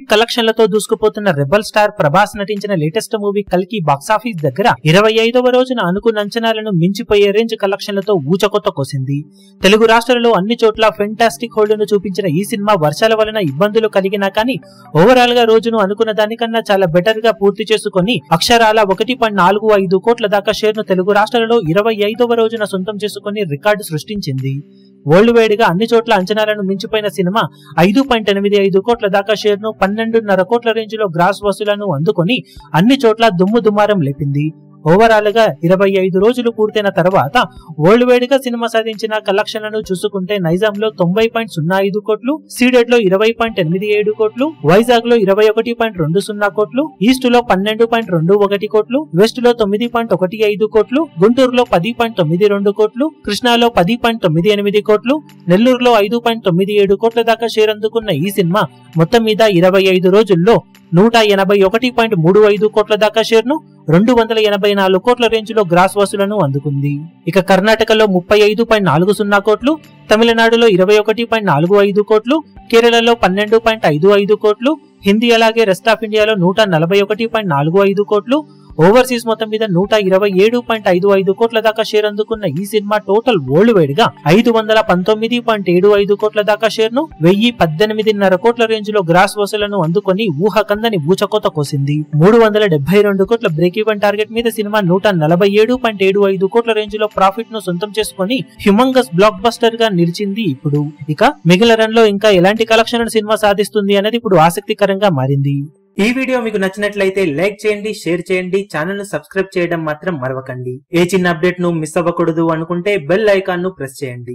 Big కలెక్షన్లతో దూసుకుపోతున్న rebel star Prabhas నటించిన latest movie కల్కి box office దగ్గర 25వ రోజున అనుకున్న అంచనాలను మించిపోయే రేంజ్ కలెక్షన్లతో ఊచకొత్త కోసింది. తెలుగు రాష్ట్రాలలో అన్ని చోట్ల ఫెంటాస్టిక్ హోల్డ్ ను చూపించిన ఈ సినిమా వర్షాల వలన ఇబ్బందులు కలిగినా కానీ ఓవరాల్ గా రోజును అనుకున్న దానికన్నా చాలా బెటర్ గా పూర్తి చేసుకుని అక్షరాల 1.45 కోట్ల దాకా షేర్ ను తెలుగు రాష్ట్రాలలో 25వ రోజున సొంతం చేసుకుని రికార్డు సృష్టించింది. వరల్డ్ వైడ్ గా అన్ని చోట్ల అంచనాలను మించిపోయిన సినిమా 5.85 కోట్ల దాకా షేర్ ను 12.5 కోట్ల రేంజ్ లో గ్రాస్ వసూలను అందుకొని అన్ని చోట్ల దుమ్ము దుమారం లేపింది. ఓవరాల్ గా 25 రోజులు పూర్తయిన తర్వాత వరల్డ్ వైడ్ గా సినిమా సాధించిన కలెక్షన్లను చూసుకుంటే నైజాం లో 90.05 కోట్లు, సీడెడ్ లో 20.87 కోట్లు, వైజాగ్ లో 21.20 కోట్లు, ఈస్ట్ లో 12.21 కోట్లు, వెస్ట్ లో 9.15 కోట్లు, గుంటూరులో 10.92 కోట్లు, కృష్ణాలో 10.98 కోట్లు, నెల్లూరులో 5.97 కోట్ల దాకా షేర్ అందుకున్న ఈ సినిమా మొత్తం మీద 25 రోజుల్లో 181.35 కోట్ల దాకా షేర్ ను 284 కోట్ల రేంజ్ లో గ్రాస్ వసూలను అందుకుంది. ఇక కర్ణాటకలో 35.40 కోట్లు, తమిళనాడులో 21.45 కోట్లు, కేరళలో 12.55 కోట్లు, హిందీ అలాగే రెస్ట్ ఆఫ్ ఇండియాలో 141.45 కోట్లు, ఓవర్సీస్ మొత్తం మీద 127.55 కోట్ల దాకా షేర్ అందుకున్న ఈ సినిమా టోటల్ వరల్డ్ వైడ్ గా 519.75 కోట్ల దాకా షేర్ ను 1018.5 కోట్ల రేంజ్ లో గ్రాస్ వసూలను అందుకొని ఊహకందని ఊచకోత కోసింది. 372 కోట్ల బ్రేక్ ఈవెన్ టార్గెట్ మీద సినిమా 147.75 కోట్ల రేంజ్ లో ప్రాఫిట్ ను సొంతం చేసుకుని హ్యూమంగస్ బ్లాక్ బస్టర్ గా నిలిచింది. ఇప్పుడు ఇక మిగిలిన రన్ లో ఇంకా ఎలాంటి కలెక్షన్ సినిమా సాధిస్తుంది అనేది ఇప్పుడు ఆసక్తికరంగా మారింది. ఈ వీడియో మీకు నచ్చినట్లయితే లైక్ చేయండి, షేర్ చేయండి, ఛానల్ ను సబ్స్క్రైబ్ చేయడం మాత్రం మరవకండి. ఏ చిన్న అప్డేట్ ను మిస్ అవ్వకూడదు అనుకుంటే బెల్ ఐకాన్ ను ప్రెస్ చేయండి.